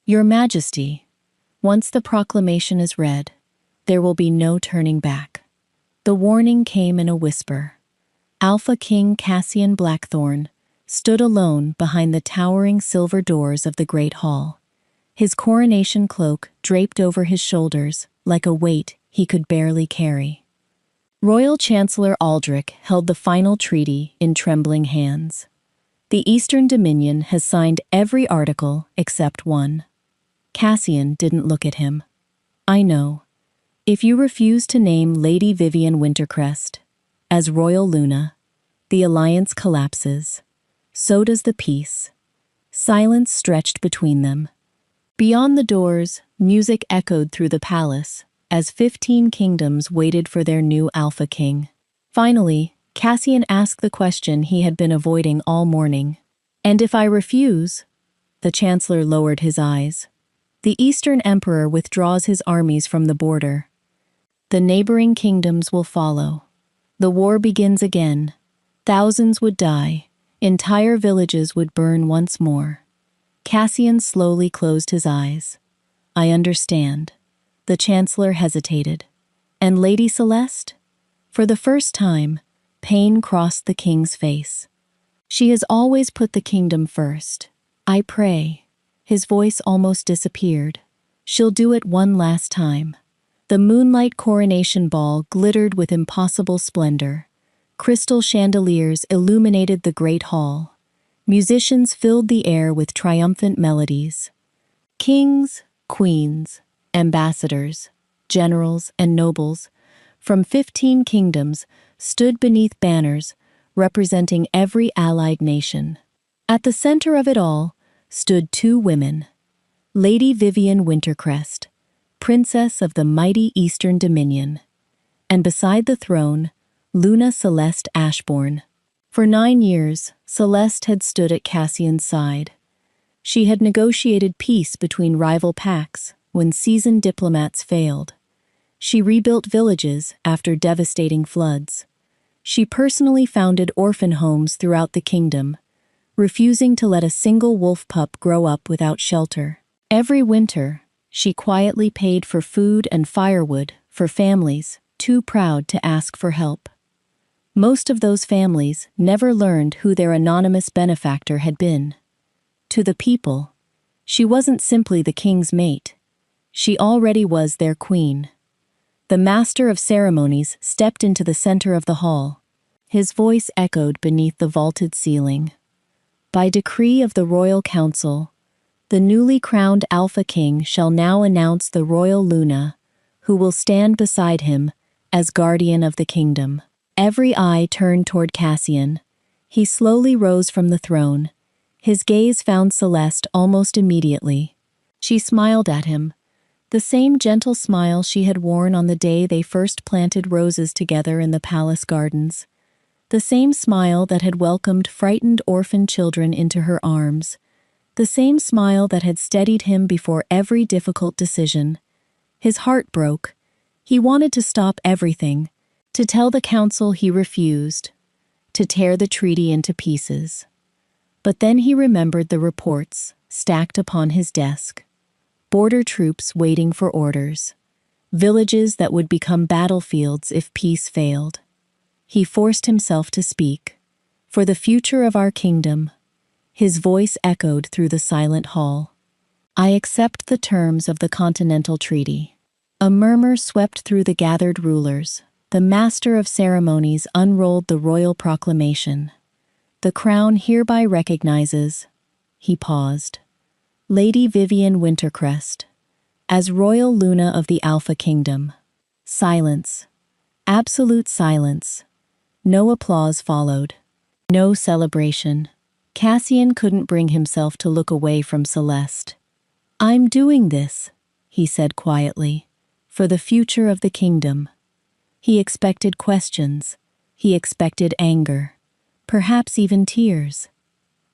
Your Majesty, once the proclamation is read, there will be no turning back. The warning came in a whisper. Alpha King Cassian Blackthorn stood alone behind the towering silver doors of the Great Hall, his coronation cloak draped over his shoulders like a weight he could barely carry. Royal Chancellor Aldrich held the final treaty in trembling hands. The Eastern Dominion has signed every article except one. Cassian didn't look at him. I know. If you refuse to name Lady Vivian Wintercrest as Royal Luna, the alliance collapses. So does the peace. Silence stretched between them. Beyond the doors, music echoed through the palace as 15 kingdoms waited for their new Alpha King. Finally, Cassian asked the question he had been avoiding all morning. And if I refuse? The Chancellor lowered his eyes. The Eastern Emperor withdraws his armies from the border. The neighboring kingdoms will follow. The war begins again. Thousands would die. Entire villages would burn once more. Cassian slowly closed his eyes. I understand. The Chancellor hesitated. And Lady Celeste? For the first time, pain crossed the king's face. She has always put the kingdom first. I pray. His voice almost disappeared. She'll do it one last time. The moonlight coronation ball glittered with impossible splendor. Crystal chandeliers illuminated the great hall. Musicians filled the air with triumphant melodies. Kings, queens, ambassadors, generals, and nobles from 15 kingdoms stood beneath banners representing every allied nation. At the center of it all stood two women, Lady Vivian Wintercrest, Princess of the mighty Eastern Dominion, and beside the throne, Luna Celeste Ashbourne. For 9 years, Celeste had stood at Cassian's side. She had negotiated peace between rival pacts when seasoned diplomats failed. She rebuilt villages after devastating floods. She personally founded orphan homes throughout the kingdom, refusing to let a single wolf pup grow up without shelter. Every winter, she quietly paid for food and firewood for families too proud to ask for help. Most of those families never learned who their anonymous benefactor had been. To the people, she wasn't simply the king's mate. She already was their queen. The master of ceremonies stepped into the center of the hall. His voice echoed beneath the vaulted ceiling. By decree of the Royal Council, the newly crowned Alpha King shall now announce the Royal Luna, who will stand beside him as guardian of the kingdom. Every eye turned toward Cassian. He slowly rose from the throne. His gaze found Celeste almost immediately. She smiled at him, the same gentle smile she had worn on the day they first planted roses together in the palace gardens. The same smile that had welcomed frightened orphan children into her arms. The same smile that had steadied him before every difficult decision. His heart broke. He wanted to stop everything, to tell the council he refused, to tear the treaty into pieces. But then he remembered the reports stacked upon his desk. Border troops waiting for orders. Villages that would become battlefields if peace failed. He forced himself to speak. For the future of our kingdom, his voice echoed through the silent hall. I accept the terms of the Continental Treaty. A murmur swept through the gathered rulers. The master of ceremonies unrolled the royal proclamation. The crown hereby recognizes, he paused, Lady Vivian Wintercrest, as Royal Luna of the Alpha Kingdom. Silence. Absolute silence. No applause followed. No celebration. Cassian couldn't bring himself to look away from Celeste. I'm doing this, he said quietly, for the future of the kingdom. He expected questions. He expected anger. Perhaps even tears.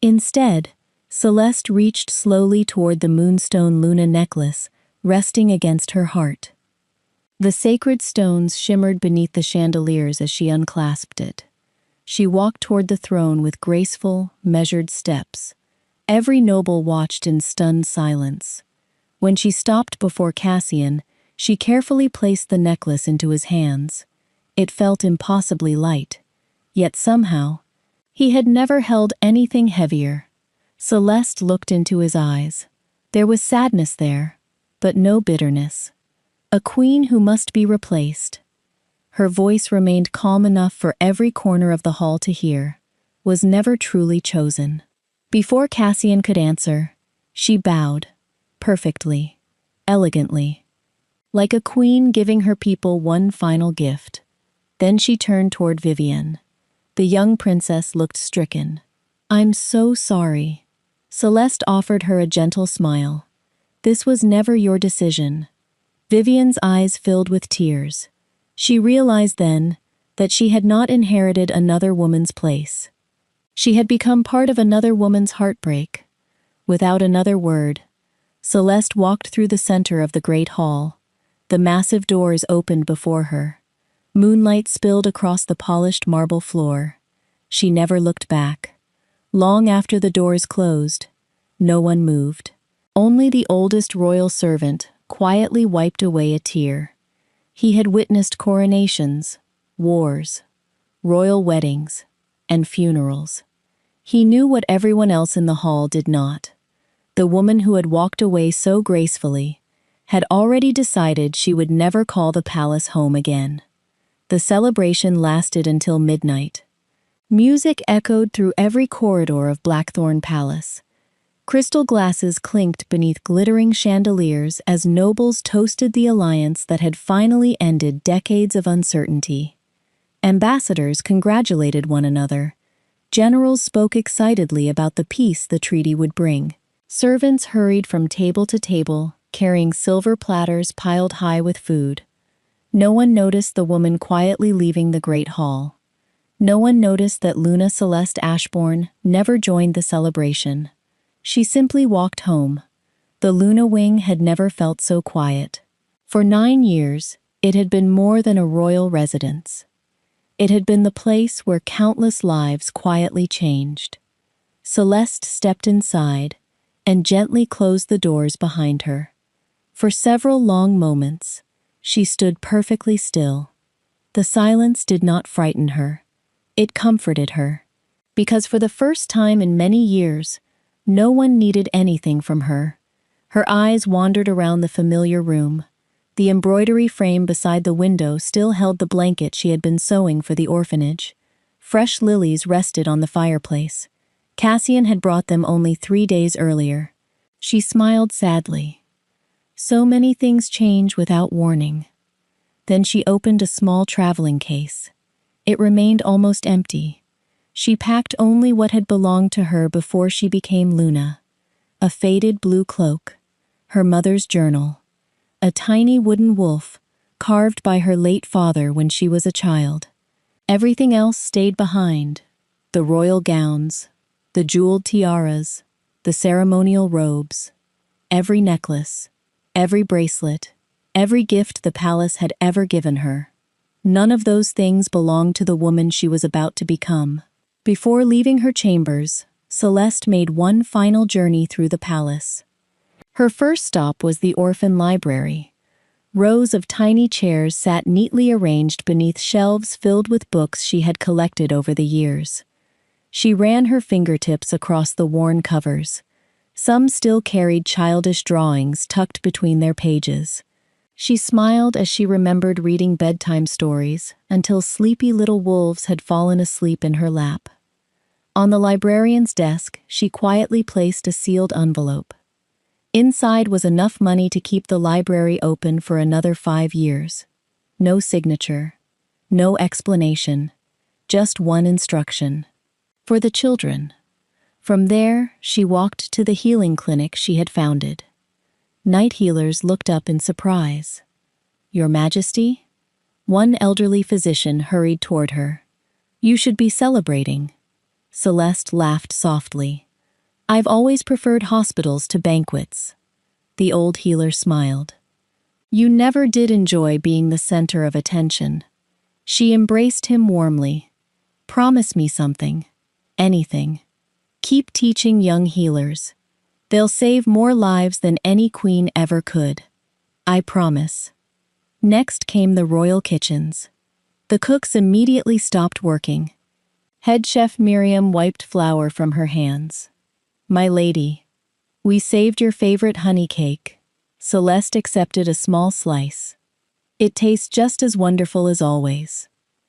Instead, Celeste reached slowly toward the moonstone Luna necklace, resting against her heart. The sacred stones shimmered beneath the chandeliers as she unclasped it. She walked toward the throne with graceful, measured steps. Every noble watched in stunned silence. When she stopped before Cassian, she carefully placed the necklace into his hands. It felt impossibly light, yet somehow, he had never held anything heavier. Celeste looked into his eyes. There was sadness there, but no bitterness. A queen who must be replaced. Her voice remained calm enough for every corner of the hall to hear, was never truly chosen. Before Cassian could answer, she bowed, perfectly, elegantly, like a queen giving her people one final gift. Then she turned toward Vivienne. The young princess looked stricken. "I'm so sorry." Celeste offered her a gentle smile. "This was never your decision." Vivienne's eyes filled with tears. She realized then that she had not inherited another woman's place. She had become part of another woman's heartbreak. Without another word, Celeste walked through the center of the great hall. The massive doors opened before her. Moonlight spilled across the polished marble floor. She never looked back. Long after the doors closed, no one moved. Only the oldest royal servant quietly wiped away a tear. He had witnessed coronations, wars, royal weddings, and funerals. He knew what everyone else in the hall did not. The woman who had walked away so gracefully had already decided she would never call the palace home again. The celebration lasted until midnight. Music echoed through every corridor of Blackthorn Palace. Crystal glasses clinked beneath glittering chandeliers as nobles toasted the alliance that had finally ended decades of uncertainty. Ambassadors congratulated one another. Generals spoke excitedly about the peace the treaty would bring. Servants hurried from table to table, carrying silver platters piled high with food. No one noticed the woman quietly leaving the great hall. No one noticed that Luna Celeste Ashbourne never joined the celebration. She simply walked home. The Luna wing had never felt so quiet. For 9 years, it had been more than a royal residence. It had been the place where countless lives quietly changed. Celeste stepped inside and gently closed the doors behind her. For several long moments, she stood perfectly still. The silence did not frighten her. It comforted her. Because for the first time in many years, no one needed anything from her. Her eyes wandered around the familiar room. The embroidery frame beside the window still held the blanket she had been sewing for the orphanage. Fresh lilies rested on the fireplace. Cassian had brought them only 3 days earlier. She smiled sadly. So many things change without warning. Then she opened a small traveling case. It remained almost empty. She packed only what had belonged to her before she became Luna. A faded blue cloak, her mother's journal, a tiny wooden wolf carved by her late father when she was a child. Everything else stayed behind. The royal gowns, the jeweled tiaras, the ceremonial robes, every necklace, every bracelet, every gift the palace had ever given her. None of those things belonged to the woman she was about to become. Before leaving her chambers, Celeste made one final journey through the palace. Her first stop was the orphan library. Rows of tiny chairs sat neatly arranged beneath shelves filled with books she had collected over the years. She ran her fingertips across the worn covers. Some still carried childish drawings tucked between their pages. She smiled as she remembered reading bedtime stories until sleepy little wolves had fallen asleep in her lap. On the librarian's desk, she quietly placed a sealed envelope. Inside was enough money to keep the library open for another 5 years. No signature, no explanation, just one instruction. For the children. From there, she walked to the healing clinic she had founded. Night healers looked up in surprise. "Your Majesty?" One elderly physician hurried toward her. "You should be celebrating." Celeste laughed softly. "I've always preferred hospitals to banquets." The old healer smiled. "You never did enjoy being the center of attention." She embraced him warmly. "Promise me something. Anything. Keep teaching young healers. They'll save more lives than any queen ever could. I promise. Next came the royal kitchens. The cooks immediately stopped working. Head chef Miriam wiped flour from her hands. My lady, we saved your favorite honey cake. Celeste accepted a small slice. It tastes just as wonderful as always.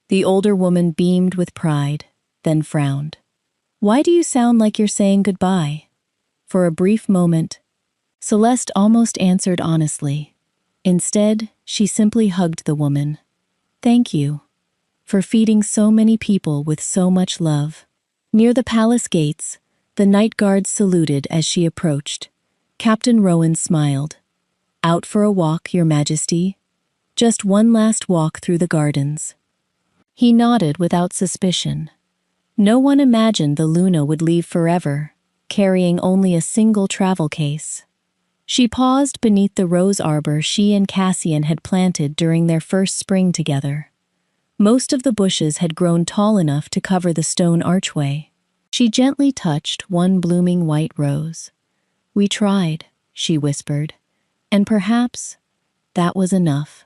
The older woman beamed with pride, then frowned. Why do you sound like you're saying goodbye? For a brief moment, Celeste almost answered honestly. Instead, she simply hugged the woman. Thank you for feeding so many people with so much love. Near the palace gates, the night guards saluted as she approached. Captain Rowan smiled. Out for a walk, Your Majesty? Just one last walk through the gardens. He nodded without suspicion. No one imagined the Luna would leave forever, carrying only a single travel case. She paused beneath the rose arbor she and Cassian had planted during their first spring together. Most of the bushes had grown tall enough to cover the stone archway. She gently touched one blooming white rose. We tried, she whispered, and perhaps that was enough.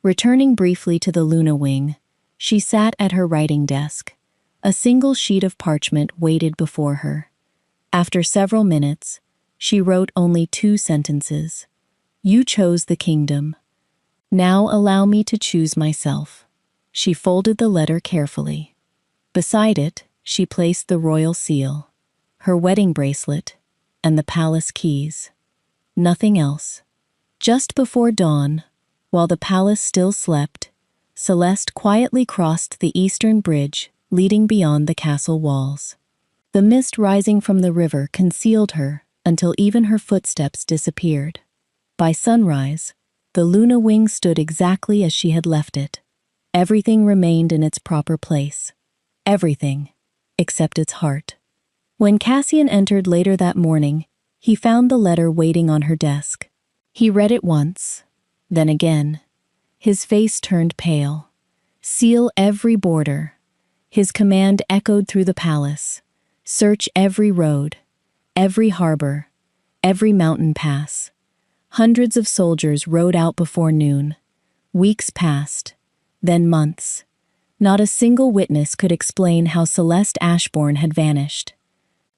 Returning briefly to the Luna wing, she sat at her writing desk. A single sheet of parchment waited before her. After several minutes, she wrote only 2 sentences. You chose the kingdom. Now allow me to choose myself. She folded the letter carefully. Beside it, she placed the royal seal, her wedding bracelet, and the palace keys. Nothing else. Just before dawn, while the palace still slept, Celeste quietly crossed the eastern bridge leading beyond the castle walls. The mist rising from the river concealed her until even her footsteps disappeared. By sunrise, the Luna wing stood exactly as she had left it. Everything remained in its proper place. Everything, except its heart. When Cassian entered later that morning, he found the letter waiting on her desk. He read it once, then again. His face turned pale. Seal every border. His command echoed through the palace. Search every road, every harbor, every mountain pass. Hundreds of soldiers rode out before noon. Weeks passed, then months. Not a single witness could explain how Celeste Ashbourne had vanished.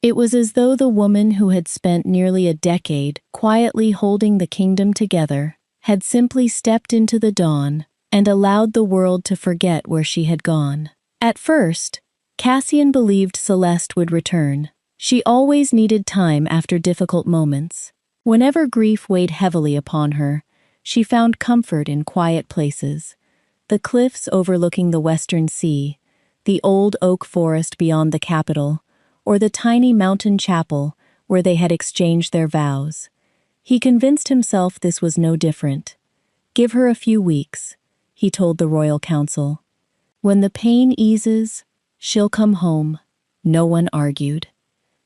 It was as though the woman who had spent nearly a decade quietly holding the kingdom together had simply stepped into the dawn and allowed the world to forget where she had gone. At first, Cassian believed Celeste would return. She always needed time after difficult moments. Whenever grief weighed heavily upon her, she found comfort in quiet places. The cliffs overlooking the western sea, the old oak forest beyond the capital, or the tiny mountain chapel where they had exchanged their vows. He convinced himself this was no different. Give her a few weeks, he told the royal council. When the pain eases, she'll come home. No one argued.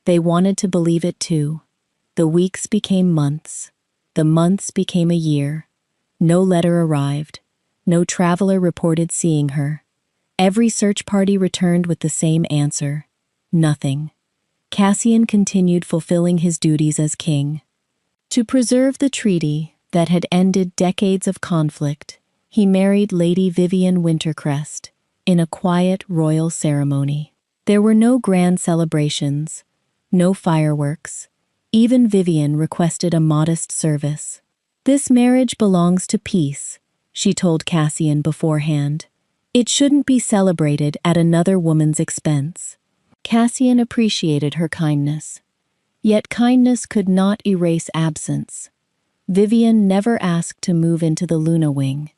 They wanted to believe it too. The weeks became months. The months became a year. No letter arrived. No traveler reported seeing her. Every search party returned with the same answer. Nothing. Cassian continued fulfilling his duties as king. To preserve the treaty that had ended decades of conflict, he married Lady Vivian Wintercrest in a quiet royal ceremony. There were no grand celebrations, no fireworks. Even Vivian requested a modest service. This marriage belongs to peace, she told Cassian beforehand. It shouldn't be celebrated at another woman's expense. Cassian appreciated her kindness. Yet kindness could not erase absence. Vivian never asked to move into the Luna wing.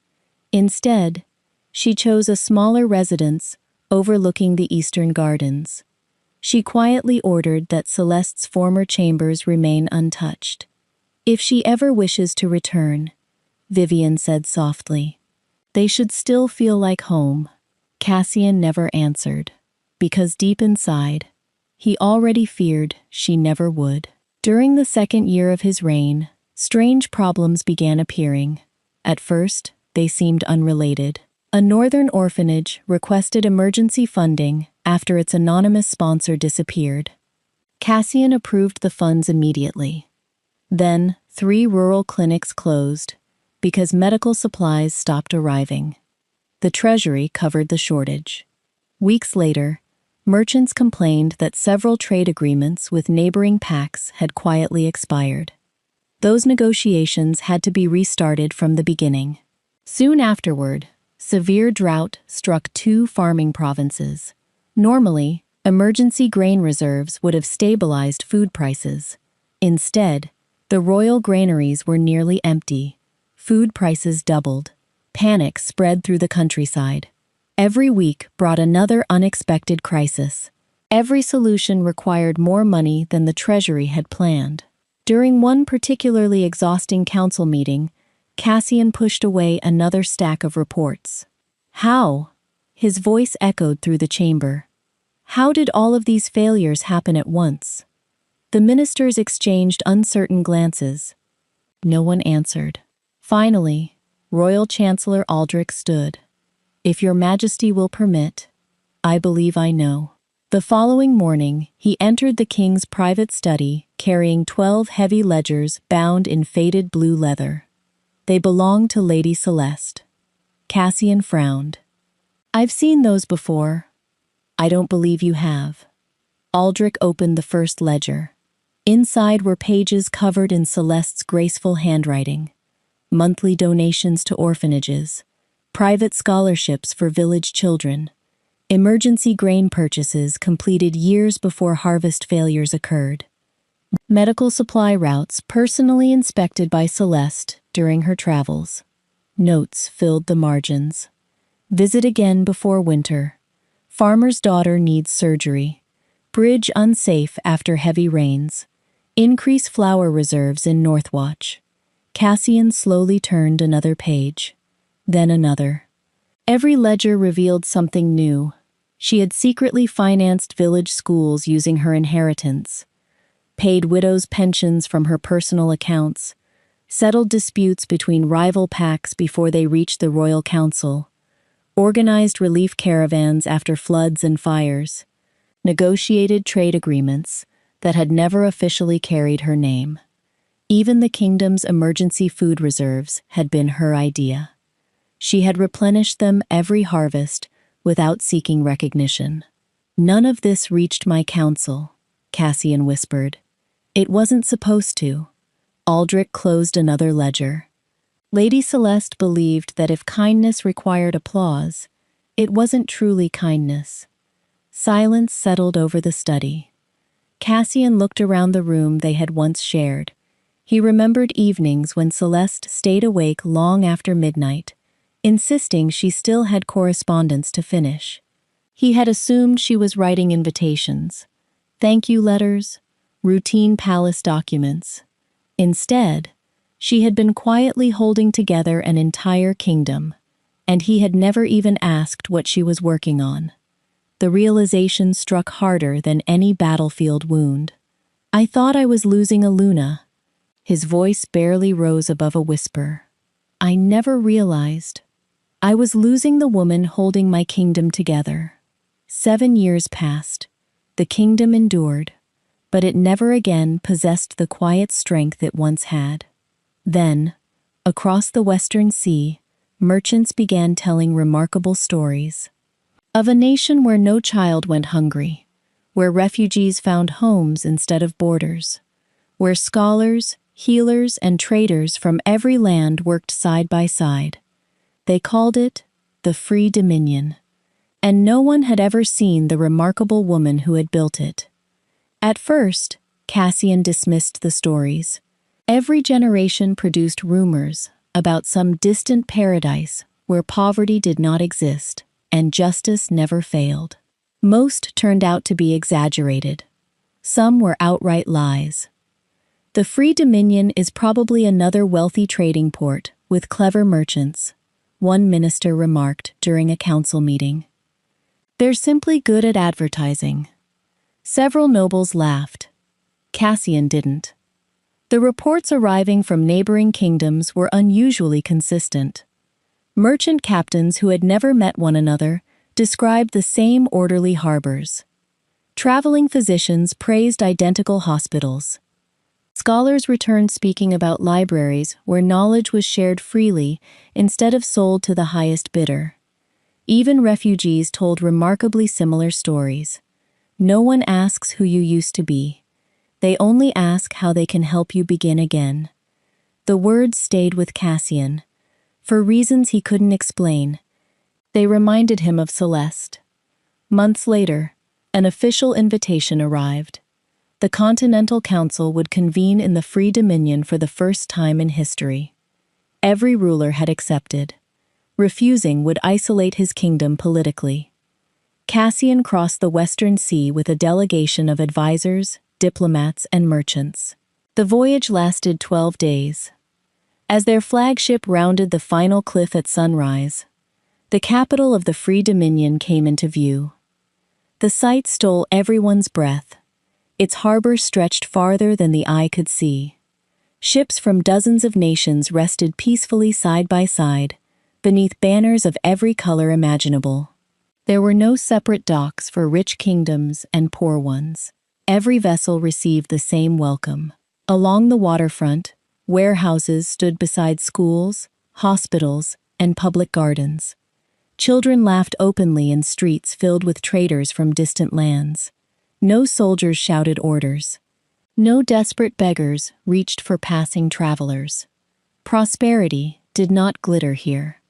Instead, she chose a smaller residence overlooking the eastern gardens. She quietly ordered that Celeste's former chambers remain untouched. If she ever wishes to return, Vivian said softly, they should still feel like home. Cassian never answered, because deep inside, he already feared she never would. During the second year of his reign, strange problems began appearing. At first, they seemed unrelated. A northern orphanage requested emergency funding after its anonymous sponsor disappeared. Cassian approved the funds immediately. Then, 3 rural clinics closed because medical supplies stopped arriving. The treasury covered the shortage. Weeks later, merchants complained that several trade agreements with neighboring pacts had quietly expired. Those negotiations had to be restarted from the beginning. Soon afterward, severe drought struck 2 farming provinces. Normally, emergency grain reserves would have stabilized food prices. Instead, the royal granaries were nearly empty. Food prices doubled. Panic spread through the countryside. Every week brought another unexpected crisis. Every solution required more money than the treasury had planned. During one particularly exhausting council meeting, Cassian pushed away another stack of reports. How? His voice echoed through the chamber. How did all of these failures happen at once? The ministers exchanged uncertain glances. No one answered. Finally, Royal Chancellor Aldrich stood. "If your Majesty will permit, I believe I know." The following morning, he entered the king's private study, carrying 12 heavy ledgers bound in faded blue leather. They belonged to Lady Celeste. Cassian frowned. "I've seen those before." "I don't believe you have." Aldrich opened the first ledger. Inside were pages covered in Celeste's graceful handwriting. Monthly donations to orphanages, private scholarships for village children, emergency grain purchases completed years before harvest failures occurred, medical supply routes personally inspected by Celeste during her travels. Notes filled the margins. Visit again before winter. Farmer's daughter needs surgery. Bridge unsafe after heavy rains. Increase flour reserves in Northwatch. Cassian slowly turned another page, then another. Every ledger revealed something new. She had secretly financed village schools using her inheritance, paid widows' pensions from her personal accounts, settled disputes between rival pacts before they reached the royal council, organized relief caravans after floods and fires, negotiated trade agreements that had never officially carried her name. Even the kingdom's emergency food reserves had been her idea. She had replenished them every harvest without seeking recognition. "None of this reached my council," Cassian whispered. "It wasn't supposed to." Aldrich closed another ledger. Lady Celeste believed that if kindness required applause, it wasn't truly kindness. Silence settled over the study. Cassian looked around the room they had once shared. He remembered evenings when Celeste stayed awake long after midnight, insisting she still had correspondence to finish. He had assumed she was writing invitations, thank you letters, routine palace documents. Instead, she had been quietly holding together an entire kingdom, and he had never even asked what she was working on. The realization struck harder than any battlefield wound. "I thought I was losing a Luna." His voice barely rose above a whisper. "I never realized. I was losing the woman holding my kingdom together." 7 years passed. The kingdom endured, but it never again possessed the quiet strength it once had. Then, across the Western Sea, merchants began telling remarkable stories. Of a nation where no child went hungry, where refugees found homes instead of borders, where scholars, healers, and traders from every land worked side by side. They called it the Free Dominion, and no one had ever seen the remarkable woman who had built it. At first, Cassian dismissed the stories. Every generation produced rumors about some distant paradise where poverty did not exist and justice never failed. Most turned out to be exaggerated. Some were outright lies. The Free Dominion is probably another wealthy trading port with clever merchants, one minister remarked during a council meeting. "They're simply good at advertising." Several nobles laughed. Cassian didn't. The reports arriving from neighboring kingdoms were unusually consistent. Merchant captains who had never met one another described the same orderly harbors. Traveling physicians praised identical hospitals. Scholars returned speaking about libraries where knowledge was shared freely instead of sold to the highest bidder. Even refugees told remarkably similar stories. No one asks who you used to be. They only ask how they can help you begin again. The words stayed with Cassian. For reasons he couldn't explain, they reminded him of Celeste. Months later, an official invitation arrived. The Continental Council would convene in the Free Dominion for the first time in history. Every ruler had accepted. Refusing would isolate his kingdom politically. Cassian crossed the Western Sea with a delegation of advisors, diplomats, and merchants. The voyage lasted 12 days. As their flagship rounded the final cliff at sunrise, the capital of the Free Dominion came into view. The sight stole everyone's breath. Its harbor stretched farther than the eye could see. Ships from dozens of nations rested peacefully side by side, beneath banners of every color imaginable. There were no separate docks for rich kingdoms and poor ones. Every vessel received the same welcome. Along the waterfront, warehouses stood beside schools, hospitals, and public gardens. Children laughed openly in streets filled with traders from distant lands. No soldiers shouted orders. No desperate beggars reached for passing travelers. Prosperity did not glitter here.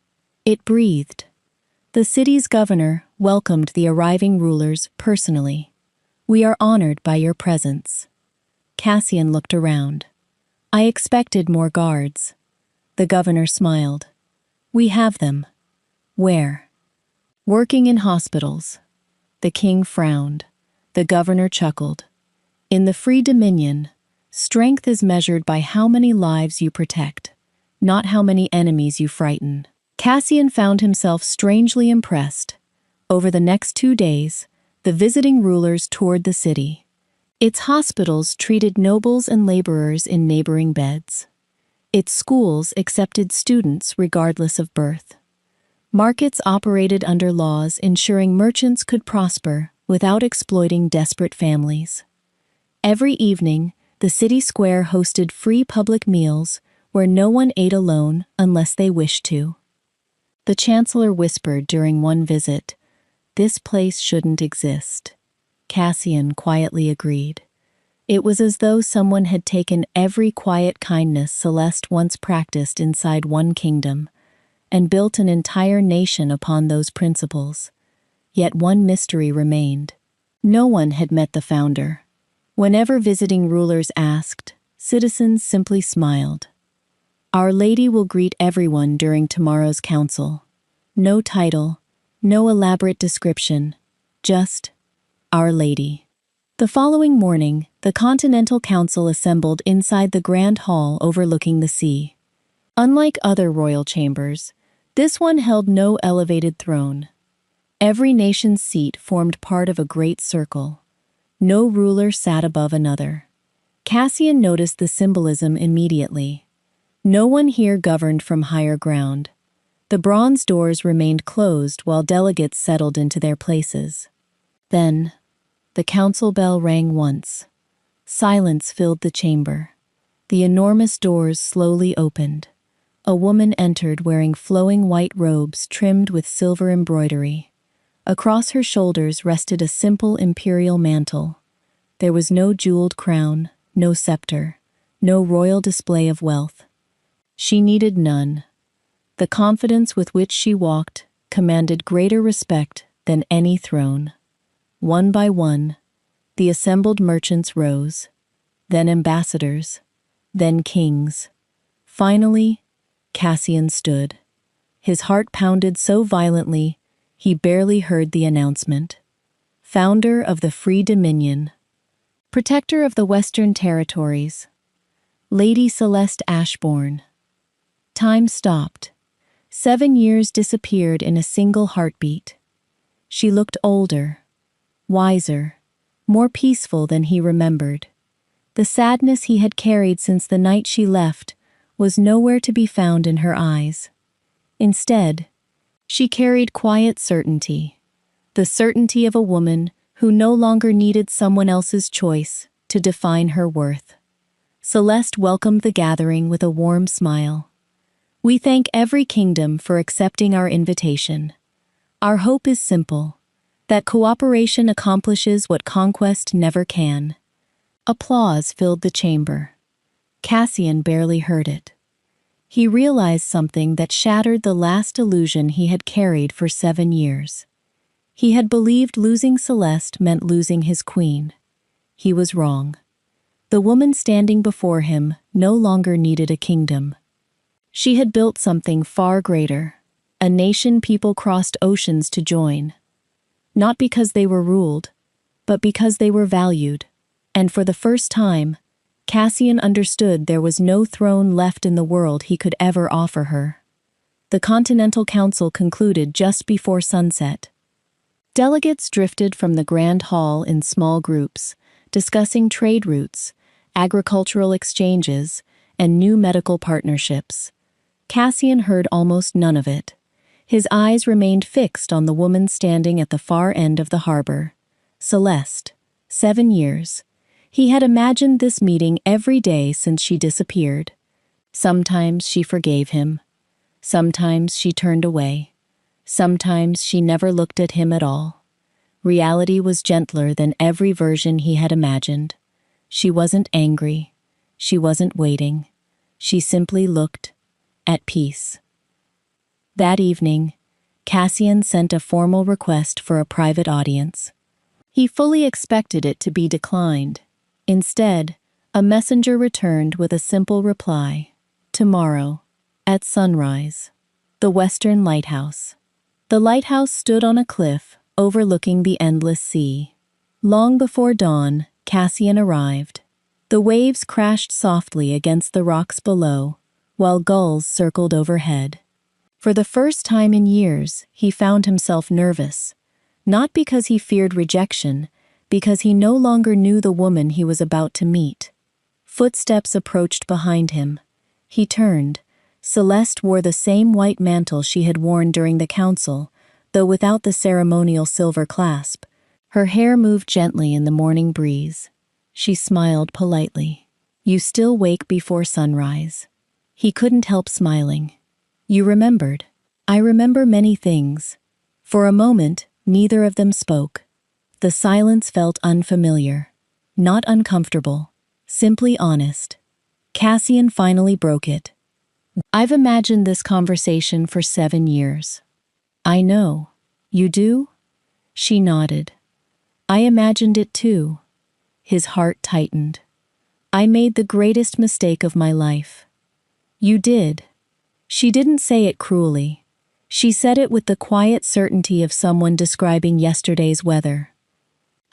It breathed. The city's governor welcomed the arriving rulers personally. "We are honored by your presence." Cassian looked around. "I expected more guards." The governor smiled. "We have them." "Where?" "Working in hospitals." The king frowned. The governor chuckled. "In the Free Dominion, strength is measured by how many lives you protect, not how many enemies you frighten." Cassian found himself strangely impressed. Over the next 2 days, the visiting rulers toured the city. Its hospitals treated nobles and laborers in neighboring beds. Its schools accepted students regardless of birth. Markets operated under laws ensuring merchants could prosper without exploiting desperate families. Every evening, the city square hosted free public meals where no one ate alone unless they wished to. The chancellor whispered during one visit, "This place shouldn't exist." Cassian quietly agreed. It was as though someone had taken every quiet kindness Celeste once practiced inside one kingdom and built an entire nation upon those principles. Yet one mystery remained. No one had met the founder. Whenever visiting rulers asked, citizens simply smiled. "Our Lady will greet everyone during tomorrow's council." No title, no elaborate description, just "Our Lady." The following morning, the Continental Council assembled inside the grand hall overlooking the sea. Unlike other royal chambers, this one held no elevated throne. Every nation's seat formed part of a great circle. No ruler sat above another. Cassian noticed the symbolism immediately. No one here governed from higher ground. The bronze doors remained closed while delegates settled into their places. Then, the council bell rang once. Silence filled the chamber. The enormous doors slowly opened. A woman entered wearing flowing white robes trimmed with silver embroidery. Across her shoulders rested a simple imperial mantle. There was no jeweled crown, no scepter, no royal display of wealth. She needed none. The confidence with which she walked commanded greater respect than any throne. One by one, the assembled merchants rose, then ambassadors, then kings. Finally, Cassian stood. His heart pounded so violently, he barely heard the announcement. Founder of the Free Dominion. Protector of the Western Territories. Lady Celeste Ashbourne. Time stopped. 7 years disappeared in a single heartbeat. She looked older, wiser, more peaceful than he remembered. The sadness he had carried since the night she left was nowhere to be found in her eyes. Instead, she carried quiet certainty, the certainty of a woman who no longer needed someone else's choice to define her worth. Celeste welcomed the gathering with a warm smile. We thank every kingdom for accepting our invitation. Our hope is simple, that cooperation accomplishes what conquest never can. Applause filled the chamber. Cassian barely heard it. He realized something that shattered the last illusion he had carried for 7 years. He had believed losing Celeste meant losing his queen. He was wrong. The woman standing before him no longer needed a kingdom. She had built something far greater, a nation people crossed oceans to join. Not because they were ruled, but because they were valued. And for the first time, Cassian understood there was no throne left in the world he could ever offer her. The Continental Council concluded just before sunset. Delegates drifted from the Grand Hall in small groups, discussing trade routes, agricultural exchanges, and new medical partnerships. Cassian heard almost none of it. His eyes remained fixed on the woman standing at the far end of the harbor. Celeste, 7 years. He had imagined this meeting every day since she disappeared. Sometimes she forgave him. Sometimes she turned away. Sometimes she never looked at him at all. Reality was gentler than every version he had imagined. She wasn't angry. She wasn't waiting. She simply looked, at peace. That evening, Cassian sent a formal request for a private audience. He fully expected it to be declined. Instead, a messenger returned with a simple reply. Tomorrow, at sunrise. The Western Lighthouse. The lighthouse stood on a cliff overlooking the endless sea. Long before dawn, Cassian arrived. The waves crashed softly against the rocks below, while gulls circled overhead. For the first time in years, he found himself nervous, not because he feared rejection, because he no longer knew the woman he was about to meet. Footsteps approached behind him. He turned. Celeste wore the same white mantle she had worn during the council, though without the ceremonial silver clasp. Her hair moved gently in the morning breeze. She smiled politely. You still wake before sunrise. He couldn't help smiling. You remembered. I remember many things. For a moment, neither of them spoke. The silence felt unfamiliar, not uncomfortable, simply honest. Cassian finally broke it. I've imagined this conversation for 7 years. I know. You do? She nodded. I imagined it too. His heart tightened. I made the greatest mistake of my life. You did. She didn't say it cruelly. She said it with the quiet certainty of someone describing yesterday's weather.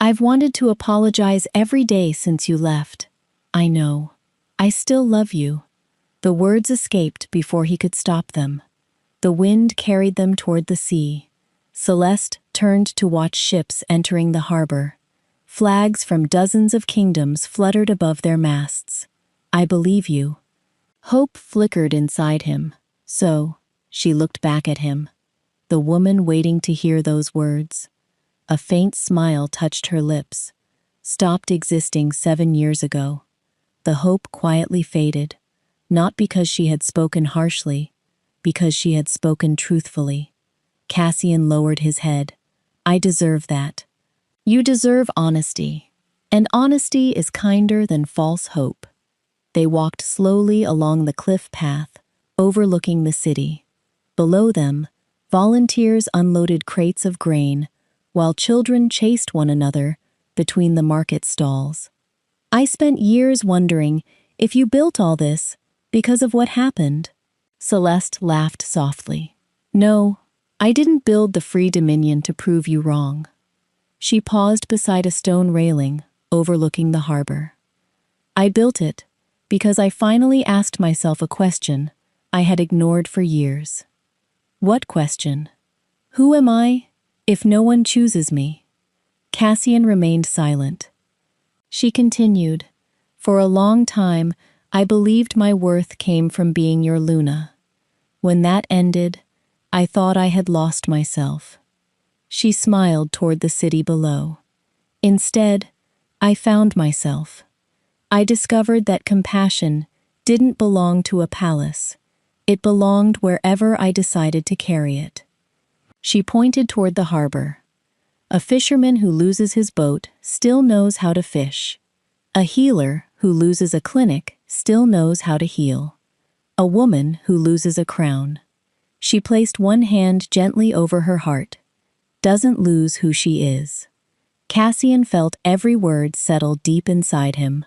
I've wanted to apologize every day since you left. I know. I still love you. The words escaped before he could stop them. The wind carried them toward the sea. Celeste turned to watch ships entering the harbor. Flags from dozens of kingdoms fluttered above their masts. I believe you. Hope flickered inside him. So, she looked back at him. The woman waiting to hear those words. A faint smile touched her lips. Stopped existing 7 years ago. The hope quietly faded. Not because she had spoken harshly, because she had spoken truthfully. Cassian lowered his head. I deserve that. You deserve honesty. And honesty is kinder than false hope. They walked slowly along the cliff path, overlooking the city. Below them, volunteers unloaded crates of grain, while children chased one another between the market stalls. I spent years wondering if you built all this because of what happened. Celeste laughed softly. No, I didn't build the free dominion to prove you wrong. She paused beside a stone railing, overlooking the harbor. I built it because I finally asked myself a question I had ignored for years. What question? Who am I if no one chooses me? Cassian remained silent. She continued, For a long time, I believed my worth came from being your Luna. When that ended, I thought I had lost myself. She smiled toward the city below. Instead, I found myself. I discovered that compassion didn't belong to a palace. It belonged wherever I decided to carry it. She pointed toward the harbor. A fisherman who loses his boat still knows how to fish. A healer who loses a clinic still knows how to heal. A woman who loses a crown. She placed one hand gently over her heart. Doesn't lose who she is. Cassian felt every word settle deep inside him.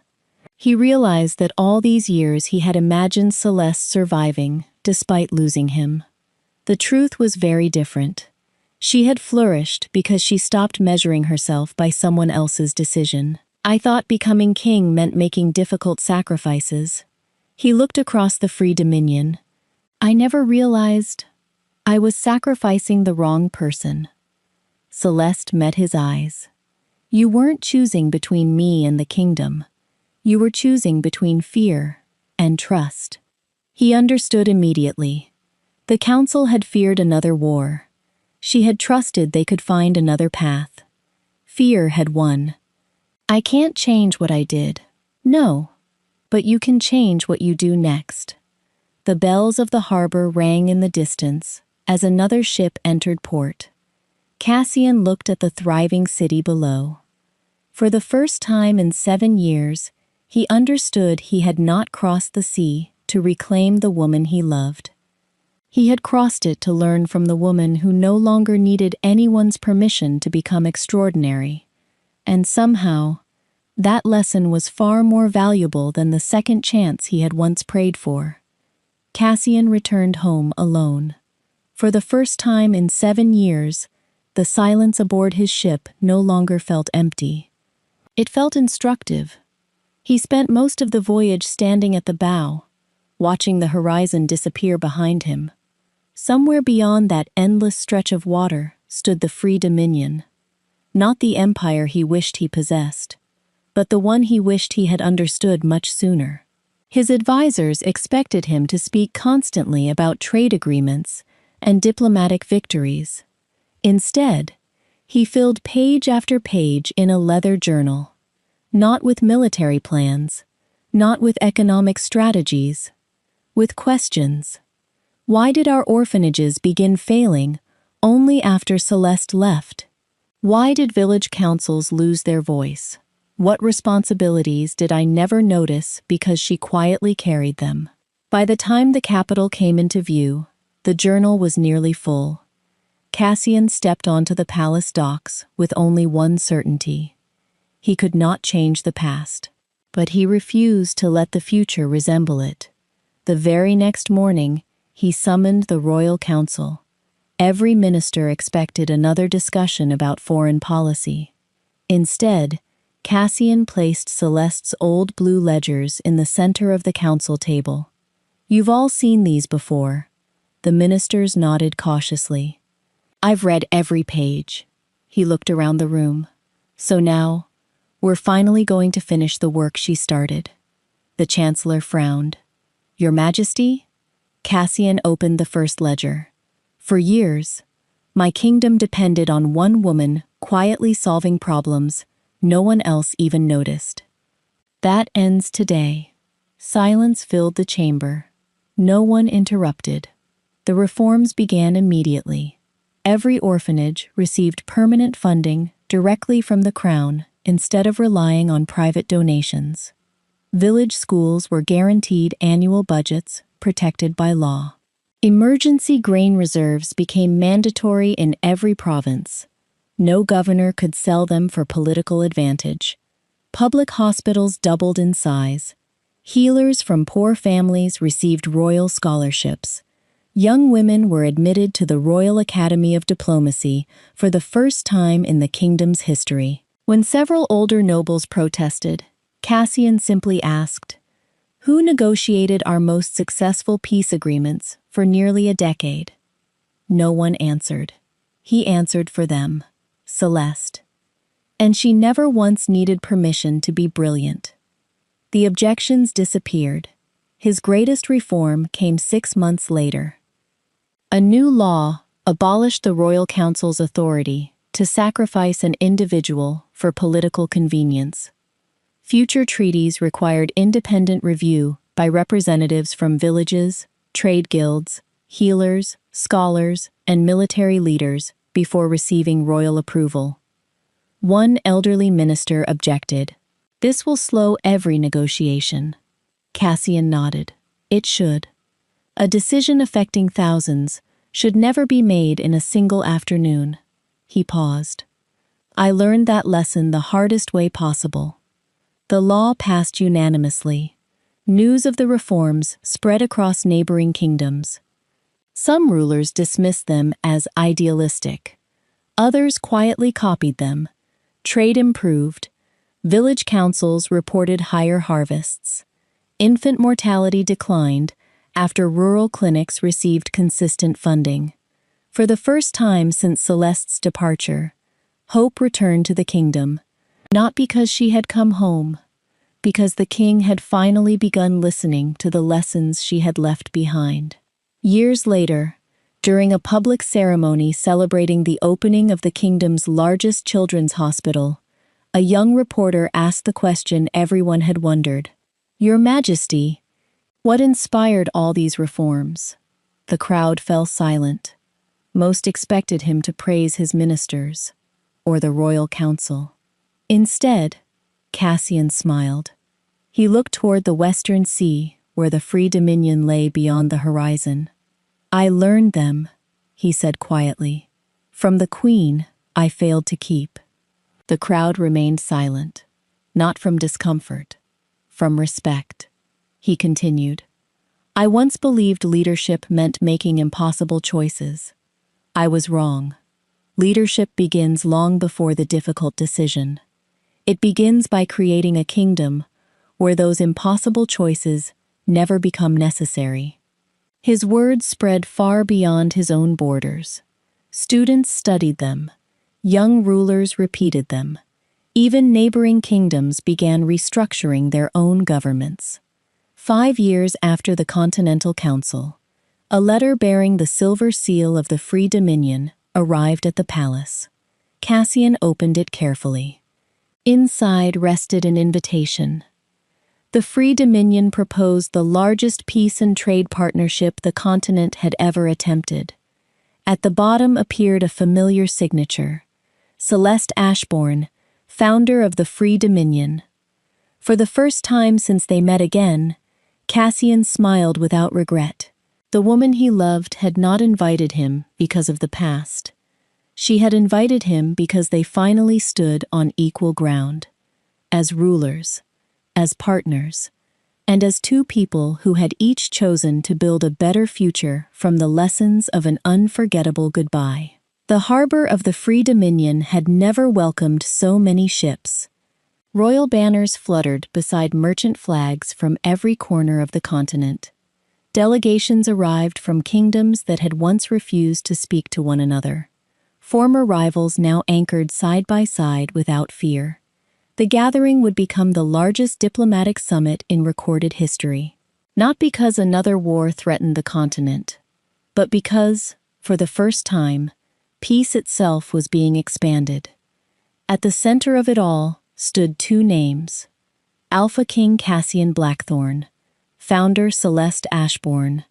He realized that all these years he had imagined Celeste surviving, despite losing him. The truth was very different. She had flourished because she stopped measuring herself by someone else's decision. I thought becoming king meant making difficult sacrifices. He looked across the free dominion. I never realized I was sacrificing the wrong person. Celeste met his eyes. You weren't choosing between me and the kingdom. You were choosing between fear and trust. He understood immediately. The council had feared another war. She had trusted they could find another path. Fear had won. I can't change what I did. No. But you can change what you do next. The bells of the harbor rang in the distance as another ship entered port. Cassian looked at the thriving city below. For the first time in 7 years, he understood he had not crossed the sea to reclaim the woman he loved. He had crossed it to learn from the woman who no longer needed anyone's permission to become extraordinary. And somehow, that lesson was far more valuable than the second chance he had once prayed for. Cassian returned home alone. For the first time in 7 years, the silence aboard his ship no longer felt empty. It felt instructive. He spent most of the voyage standing at the bow, watching the horizon disappear behind him. Somewhere beyond that endless stretch of water stood the free dominion. Not the empire he wished he possessed, but the one he wished he had understood much sooner. His advisors expected him to speak constantly about trade agreements and diplomatic victories. Instead, he filled page after page in a leather journal, not with military plans, not with economic strategies, with questions. Why did our orphanages begin failing only after Celeste left? Why did village councils lose their voice? What responsibilities did I never notice because she quietly carried them? By the time the capital came into view, the journal was nearly full. Cassian stepped onto the palace docks with only one certainty. He could not change the past, but he refused to let the future resemble it. The very next morning, he summoned the royal council. Every minister expected another discussion about foreign policy. Instead, Cassian placed Celeste's old blue ledgers in the center of the council table. You've all seen these before. The ministers nodded cautiously. I've read every page. He looked around the room. So now, we're finally going to finish the work she started. The chancellor frowned. Your Majesty? Cassian opened the first ledger. For years, my kingdom depended on one woman quietly solving problems no one else even noticed. That ends today. Silence filled the chamber. No one interrupted. The reforms began immediately. Every orphanage received permanent funding directly from the crown instead of relying on private donations. Village schools were guaranteed annual budgets protected by law. Emergency grain reserves became mandatory in every province. No governor could sell them for political advantage. Public hospitals doubled in size. Healers from poor families received royal scholarships. Young women were admitted to the Royal Academy of Diplomacy for the first time in the kingdom's history. When several older nobles protested, Cassian simply asked, "Who negotiated our most successful peace agreements for nearly a decade?" No one answered. He answered for them. Celeste. And she never once needed permission to be brilliant. The objections disappeared. His greatest reform came 6 months later. A new law abolished the royal council's authority to sacrifice an individual for political convenience. Future treaties required independent review by representatives from villages, trade guilds, healers, scholars, and military leaders before receiving royal approval. One elderly minister objected. "This will slow every negotiation." Cassian nodded. "It should. A decision affecting thousands should never be made in a single afternoon." He paused. "I learned that lesson the hardest way possible." The law passed unanimously. News of the reforms spread across neighboring kingdoms. Some rulers dismissed them as idealistic. Others quietly copied them. Trade improved. Village councils reported higher harvests. Infant mortality declined after rural clinics received consistent funding. For the first time since Celeste's departure, hope returned to the kingdom, not because she had come home, because the king had finally begun listening to the lessons she had left behind. Years later, during a public ceremony celebrating the opening of the kingdom's largest children's hospital, a young reporter asked the question everyone had wondered. "Your Majesty, what inspired all these reforms?" The crowd fell silent. Most expected him to praise his ministers or the royal council. Instead, Cassian smiled. He looked toward the western sea, where the free dominion lay beyond the horizon. "I learned them," he said quietly. "From the queen I failed to keep." The crowd remained silent, not from discomfort, from respect. He continued, "I once believed leadership meant making impossible choices. I was wrong. Leadership begins long before the difficult decision. It begins by creating a kingdom where those impossible choices never become necessary." His words spread far beyond his own borders. Students studied them. Young rulers repeated them. Even neighboring kingdoms began restructuring their own governments. 5 years after the Continental Council, a letter bearing the silver seal of the Free Dominion arrived at the palace. Cassian opened it carefully. Inside rested an invitation. The Free Dominion proposed the largest peace and trade partnership the continent had ever attempted. At the bottom appeared a familiar signature: Celeste Ashbourne, founder of the Free Dominion. For the first time since they met again, Cassian smiled without regret. The woman he loved had not invited him because of the past. She had invited him because they finally stood on equal ground. As rulers, as partners, and as two people who had each chosen to build a better future from the lessons of an unforgettable goodbye. The harbor of the Free Dominion had never welcomed so many ships. Royal banners fluttered beside merchant flags from every corner of the continent. Delegations arrived from kingdoms that had once refused to speak to one another. Former rivals now anchored side by side without fear. The gathering would become the largest diplomatic summit in recorded history. Not because another war threatened the continent, but because, for the first time, peace itself was being expanded. At the center of it all stood two names: Alpha King Cassian Blackthorn, founder Celeste Ashbourne.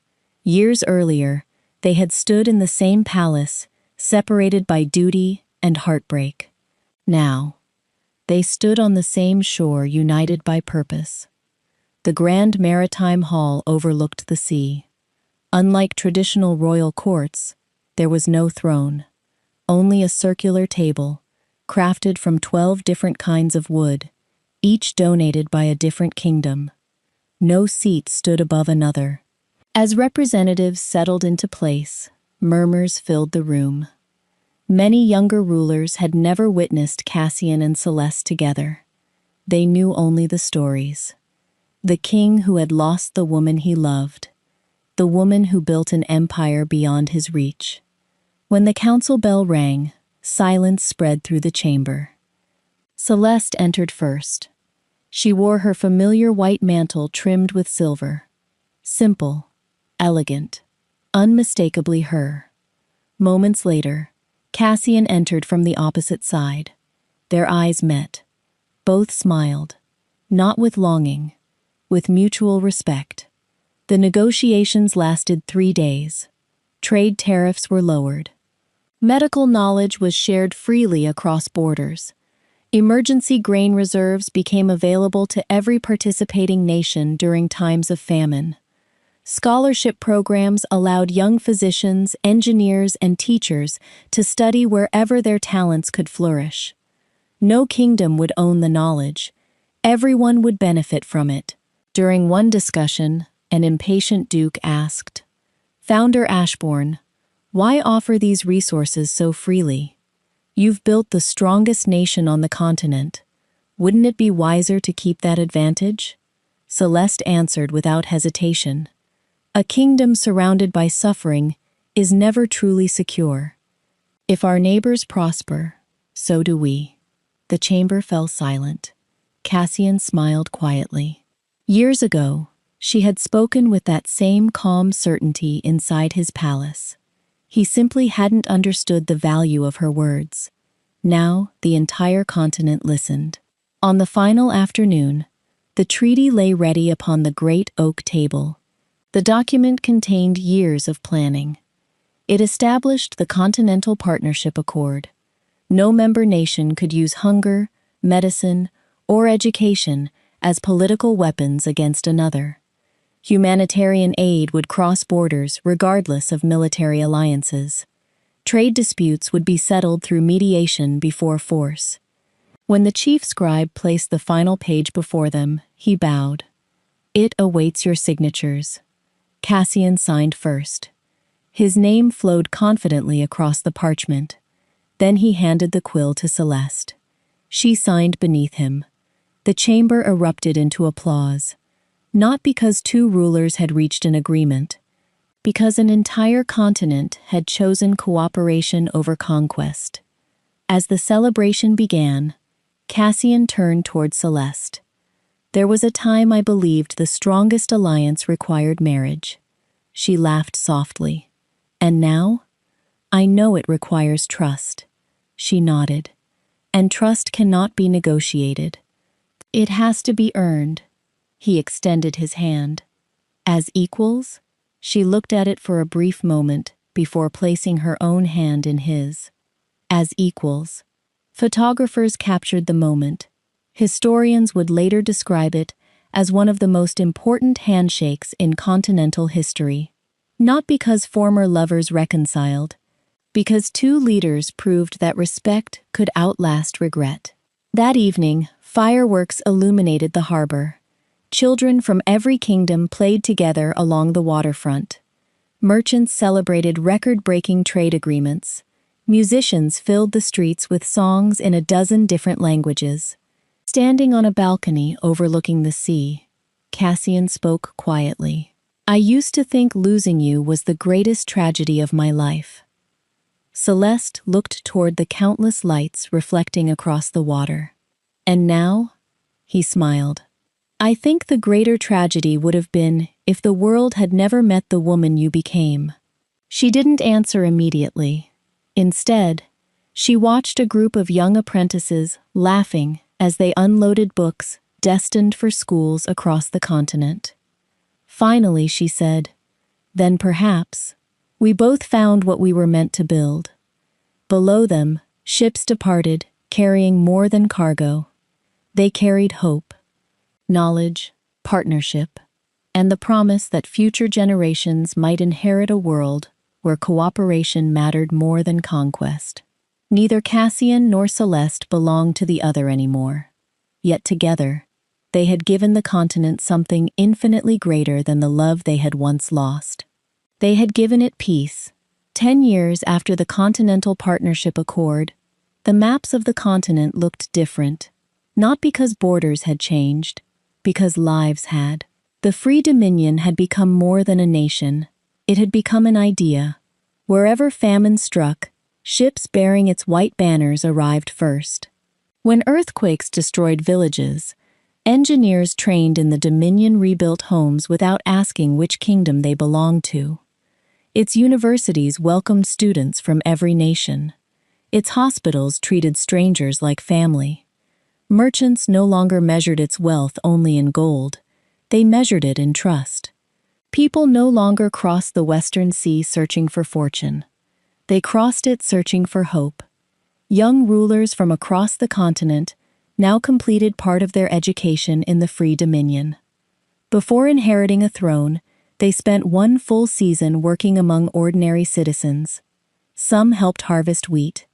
Years earlier, they had stood in the same palace, separated by duty and heartbreak. Now, they stood on the same shore, united by purpose. The grand maritime hall overlooked the sea. Unlike traditional royal courts, there was no throne, only a circular table, crafted from 12 different kinds of wood, each donated by a different kingdom. No seat stood above another. As representatives settled into place, murmurs filled the room. Many younger rulers had never witnessed Cassian and Celeste together. They knew only the stories. The king who had lost the woman he loved. The woman who built an empire beyond his reach. When the council bell rang, silence spread through the chamber. Celeste entered first. She wore her familiar white mantle trimmed with silver. Simple, elegant, unmistakably her. Moments later, Cassian entered from the opposite side. Their eyes met. Both smiled. not with longing, with mutual respect. The negotiations lasted 3 days. Trade tariffs were lowered. Medical knowledge was shared freely across borders. Emergency grain reserves became available to every participating nation during times of famine. Scholarship programs allowed young physicians, engineers, and teachers to study wherever their talents could flourish. No kingdom would own the knowledge. Everyone would benefit from it. During one discussion, an impatient duke asked, "Founder Ashbourne, why offer these resources so freely? You've built the strongest nation on the continent. Wouldn't it be wiser to keep that advantage?" Celeste answered without hesitation, "A kingdom surrounded by suffering is never truly secure. If our neighbors prosper, so do we." The chamber fell silent. Cassian smiled quietly. Years ago, she had spoken with that same calm certainty inside his palace. He simply hadn't understood the value of her words. Now, the entire continent listened. On the final afternoon, the treaty lay ready upon the great oak table. The document contained years of planning. It established the Continental Partnership Accord. No member nation could use hunger, medicine, or education as political weapons against another. Humanitarian aid would cross borders regardless of military alliances. Trade disputes would be settled through mediation before force. When the chief scribe placed the final page before them, he bowed. "It awaits your signatures." Cassian signed first. His name flowed confidently across the parchment. Then he handed the quill to Celeste. She signed beneath him. The chamber erupted into applause. Not because two rulers had reached an agreement, because an entire continent had chosen cooperation over conquest. As the celebration began, Cassian turned toward Celeste. "There was a time I believed the strongest alliance required marriage." She laughed softly. "And now? I know it requires trust." She nodded. "And trust cannot be negotiated. It has to be earned." He extended his hand. "As equals?" She looked at it for a brief moment before placing her own hand in his. "As equals." Photographers captured the moment. Historians would later describe it as one of the most important handshakes in continental history. Not because former lovers reconciled, because two leaders proved that respect could outlast regret. That evening, fireworks illuminated the harbor. Children from every kingdom played together along the waterfront. Merchants celebrated record-breaking trade agreements. Musicians filled the streets with songs in a dozen different languages. Standing on a balcony overlooking the sea, Cassian spoke quietly. "I used to think losing you was the greatest tragedy of my life." Celeste looked toward the countless lights reflecting across the water. "And now?" He smiled. "I think the greater tragedy would have been if the world had never met the woman you became." She didn't answer immediately. Instead, she watched a group of young apprentices laughing as they unloaded books destined for schools across the continent. Finally, she said, "Then perhaps we both found what we were meant to build." Below them, ships departed, carrying more than cargo. They carried hope, knowledge, partnership, and the promise that future generations might inherit a world where cooperation mattered more than conquest. Neither Cassian nor Celeste belonged to the other anymore. Yet together, they had given the continent something infinitely greater than the love they had once lost. They had given it peace. 10 years after the Continental Partnership Accord, the maps of the continent looked different, not because borders had changed, because lives had. The Free Dominion had become more than a nation. It had become an idea. Wherever famine struck, ships bearing its white banners arrived first. When earthquakes destroyed villages, engineers trained in the Dominion rebuilt homes without asking which kingdom they belonged to. Its universities welcomed students from every nation. Its hospitals treated strangers like family. Merchants no longer measured its wealth only in gold, they measured it in trust. People no longer crossed the Western Sea searching for fortune. They crossed it searching for hope. Young rulers from across the continent now completed part of their education in the free dominion. Before inheriting a throne, they spent one full season working among ordinary citizens. Some helped harvest wheat.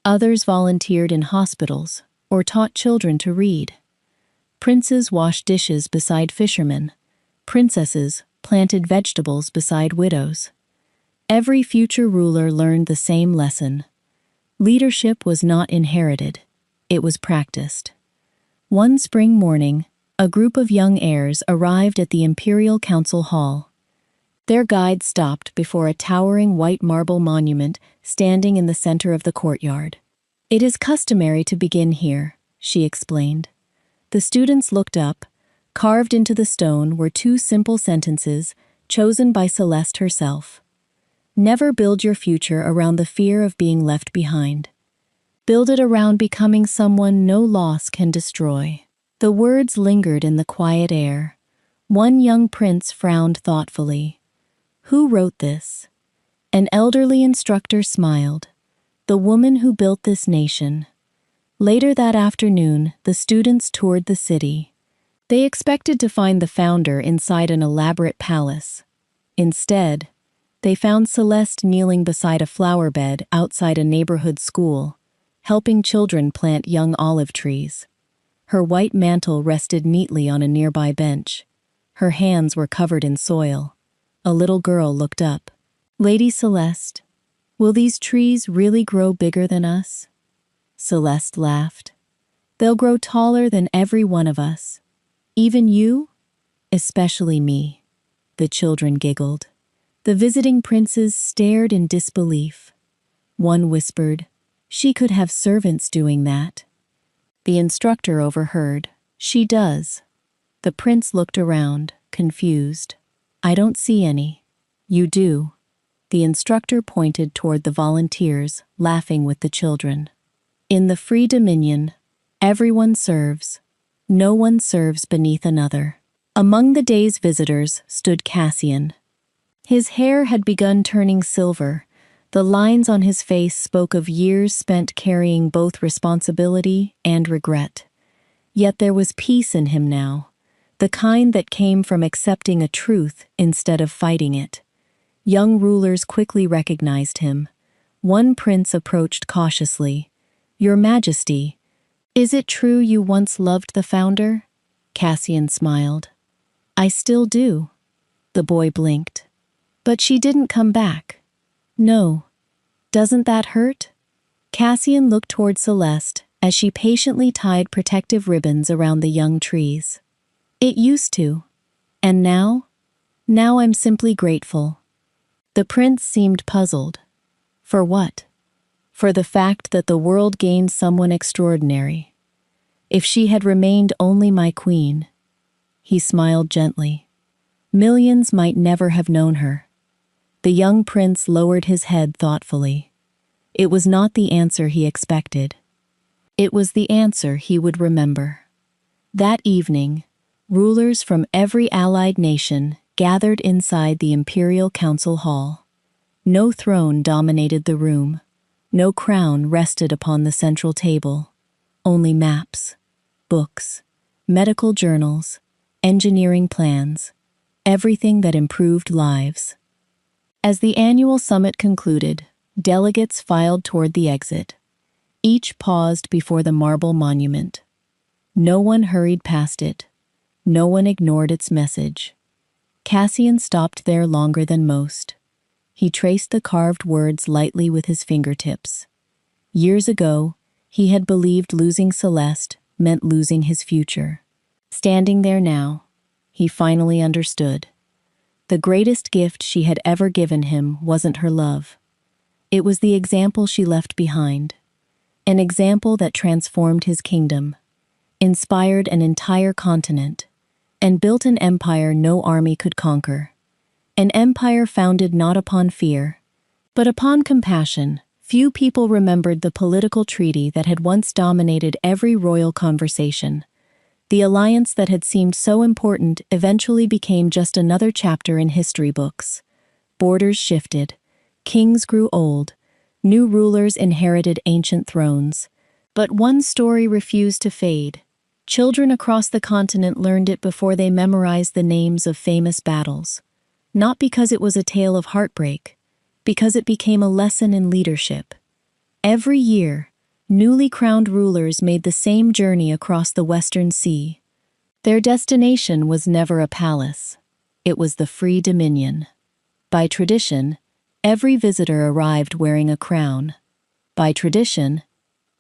Others volunteered in hospitals or taught children to read. Princes washed dishes beside fishermen. Princesses planted vegetables beside widows. Every future ruler learned the same lesson. Leadership was not inherited, it was practiced. One spring morning, a group of young heirs arrived at the Imperial Council Hall. Their guide stopped before a towering white marble monument standing in the center of the courtyard. "It is customary to begin here," she explained. The students looked up. Carved into the stone were two simple sentences chosen by Celeste herself. "Never build your future around the fear of being left behind. Build it around becoming someone no loss can destroy." The words lingered in the quiet air. One young prince frowned thoughtfully. "Who wrote this?" An elderly instructor smiled. "The woman who built this nation." Later that afternoon, the students toured the city. They expected to find the founder inside an elaborate palace. Instead, they found Celeste kneeling beside a flower bed outside a neighborhood school, helping children plant young olive trees. Her white mantle rested neatly on a nearby bench. Her hands were covered in soil. A little girl looked up. "Lady Celeste, will these trees really grow bigger than us?" Celeste laughed. "They'll grow taller than every one of us. Even you? Especially me." The children giggled. The visiting princes stared in disbelief. One whispered, "She could have servants doing that." The instructor overheard, "She does." The prince looked around, confused. "I don't see any." "You do." The instructor pointed toward the volunteers, laughing with the children. "In the free dominion, everyone serves. No one serves beneath another." Among the day's visitors stood Cassian. His hair had begun turning silver. The lines on his face spoke of years spent carrying both responsibility and regret. Yet there was peace in him now, the kind that came from accepting a truth instead of fighting it. Young rulers quickly recognized him. One prince approached cautiously. "Your Majesty, is it true you once loved the founder?" Cassian smiled. "I still do." The boy blinked. "But she didn't come back." "No. Doesn't that hurt?" Cassian looked toward Celeste as she patiently tied protective ribbons around the young trees. "It used to. And now? Now I'm simply grateful." The prince seemed puzzled. For what? For the fact that the world gained someone extraordinary. If she had remained only my queen. He smiled gently. Millions might never have known her. The young prince lowered his head thoughtfully. It was not the answer he expected. It was the answer he would remember. That evening, rulers from every allied nation gathered inside the Imperial Council Hall. No throne dominated the room. No crown rested upon the central table. Only maps, books, medical journals, engineering plans, everything that improved lives. As the annual summit concluded, delegates filed toward the exit. Each paused before the marble monument. No one hurried past it. No one ignored its message. Cassian stopped there longer than most. He traced the carved words lightly with his fingertips. Years ago, he had believed losing Celeste meant losing his future. Standing there now, he finally understood. The greatest gift she had ever given him wasn't her love. It was the example she left behind. An example that transformed his kingdom, inspired an entire continent, and built an empire no army could conquer. An empire founded not upon fear, but upon compassion, Few people remembered the political treaty that had once dominated every royal conversation. The alliance that had seemed so important eventually became just another chapter in history books. Borders shifted, kings grew old, new rulers inherited ancient thrones. But one story refused to fade. Children across the continent learned it before they memorized the names of famous battles. Not because it was a tale of heartbreak, because it became a lesson in leadership. Every year, newly crowned rulers made the same journey across the Western Sea. Their destination was never a palace. It was the free dominion. By tradition, every visitor arrived wearing a crown. By tradition,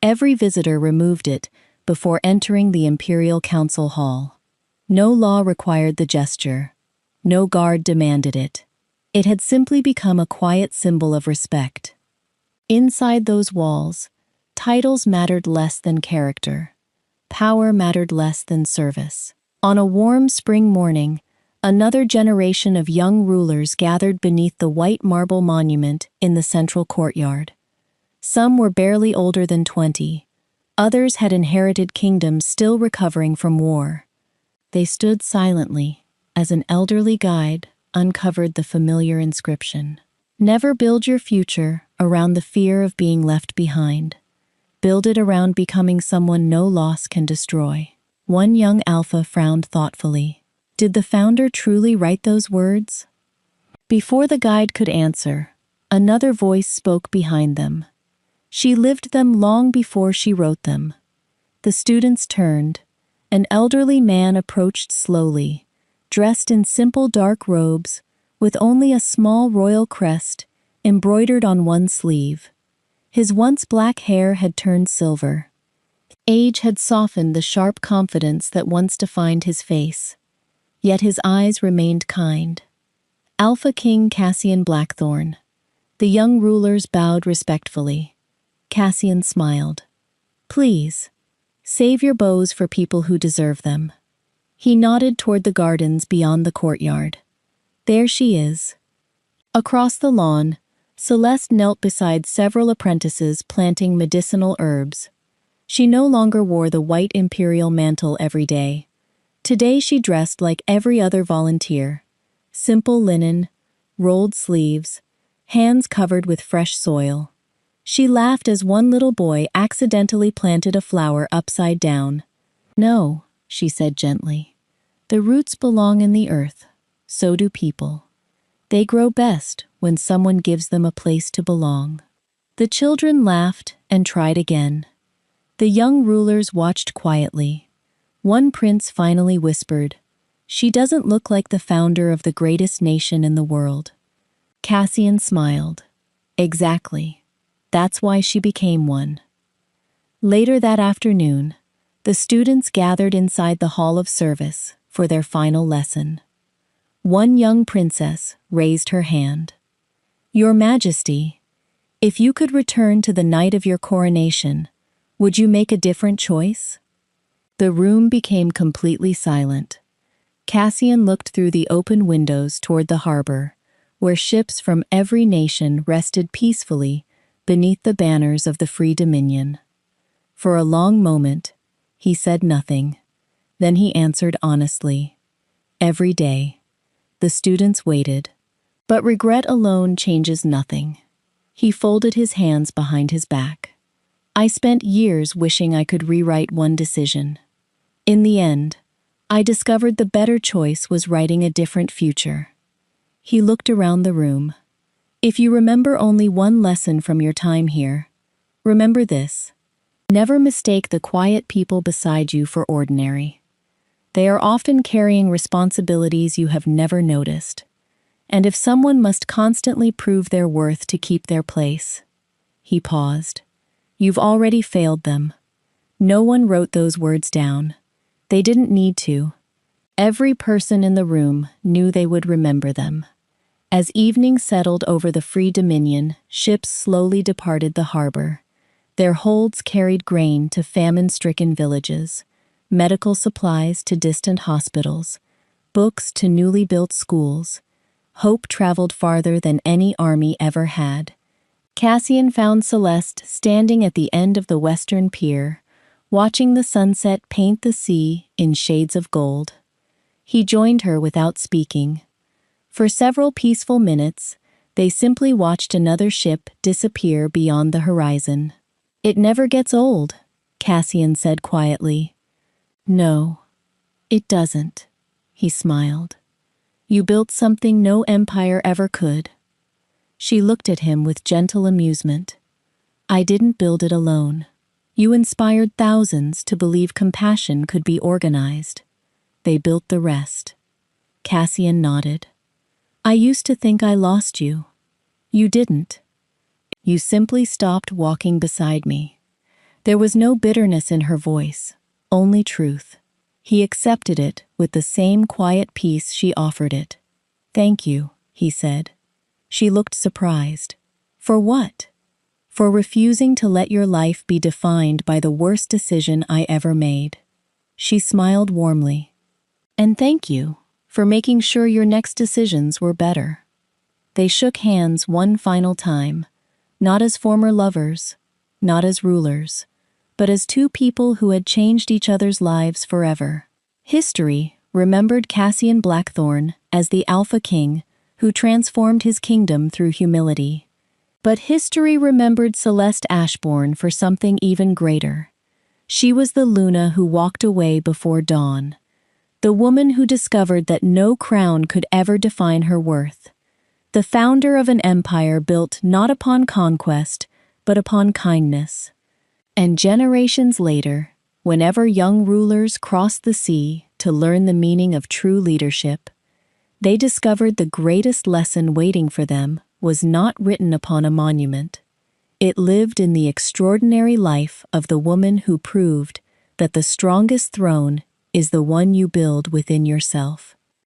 every visitor removed it before entering the Imperial Council Hall. No law required the gesture. No guard demanded it. It had simply become a quiet symbol of respect. Inside those walls, titles mattered less than character. Power mattered less than service. On a warm spring morning, another generation of young rulers gathered beneath the white marble monument in the central courtyard. Some were barely older than 20. Others had inherited kingdoms still recovering from war. They stood silently as an elderly guide uncovered the familiar inscription. Never build your future around the fear of being left behind. Build it around becoming someone no loss can destroy. One young alpha frowned thoughtfully. Did the founder truly write those words? Before the guide could answer, another voice spoke behind them. She lived them long before she wrote them. The students turned. An elderly man approached slowly, dressed in simple dark robes, with only a small royal crest embroidered on one sleeve. His once black hair had turned silver. Age had softened the sharp confidence that once defined his face. Yet his eyes remained kind. Alpha King Cassian Blackthorn. The young rulers bowed respectfully. Cassian smiled. Please, save your bows for people who deserve them. He nodded toward the gardens beyond the courtyard. There she is. Across the lawn, Celeste knelt beside several apprentices planting medicinal herbs. She no longer wore the white imperial mantle every day. Today she dressed like every other volunteer. Simple linen, rolled sleeves, hands covered with fresh soil. She laughed as one little boy accidentally planted a flower upside down. No, she said gently. The roots belong in the earth. So do people. They grow best when someone gives them a place to belong. The children laughed and tried again. The young rulers watched quietly. One prince finally whispered, "She doesn't look like the founder of the greatest nation in the world." Cassian smiled. Exactly. That's why she became one. Later that afternoon, the students gathered inside the Hall of Service for their final lesson. One young princess raised her hand. "Your Majesty, if you could return to the night of your coronation, would you make a different choice?" The room became completely silent. Cassian looked through the open windows toward the harbor, where ships from every nation rested peacefully beneath the banners of the Free Dominion. For a long moment, he said nothing. Then he answered honestly. Every day. The students waited. But regret alone changes nothing. He folded his hands behind his back. I spent years wishing I could rewrite one decision. In the end, I discovered the better choice was writing a different future. He looked around the room. If you remember only one lesson from your time here, remember this. Never mistake the quiet people beside you for ordinary. They are often carrying responsibilities you have never noticed. And if someone must constantly prove their worth to keep their place, he paused. You've already failed them. No one wrote those words down. They didn't need to. Every person in the room knew they would remember them. As evening settled over the Free Dominion, ships slowly departed the harbor. Their holds carried grain to famine-stricken villages, medical supplies to distant hospitals, books to newly built schools. Hope traveled farther than any army ever had. Cassian found Celeste standing at the end of the western pier, watching the sunset paint the sea in shades of gold. He joined her without speaking. For several peaceful minutes, they simply watched another ship disappear beyond the horizon. "It never gets old," Cassian said quietly. "No, it doesn't," he smiled. "You built something no empire ever could." She looked at him with gentle amusement. "I didn't build it alone. You inspired thousands to believe compassion could be organized. They built the rest." Cassian nodded. "I used to think I lost you. You didn't. You simply stopped walking beside me." There was no bitterness in her voice, only truth. He accepted it with the same quiet peace she offered it. "Thank you," he said. She looked surprised. "For what?" "For refusing to let your life be defined by the worst decision I ever made." She smiled warmly. "And thank you for making sure your next decisions were better." They shook hands one final time, not as former lovers, not as rulers, but as two people who had changed each other's lives forever. History remembered Cassian Blackthorne as the Alpha King who transformed his kingdom through humility. But history remembered Celeste Ashbourne for something even greater. She was the Luna who walked away before dawn, the woman who discovered that no crown could ever define her worth, the founder of an empire built not upon conquest, but upon kindness. And generations later, whenever young rulers crossed the sea to learn the meaning of true leadership, they discovered the greatest lesson waiting for them was not written upon a monument. It lived in the extraordinary life of the woman who proved that the strongest throne is the one you build within yourself.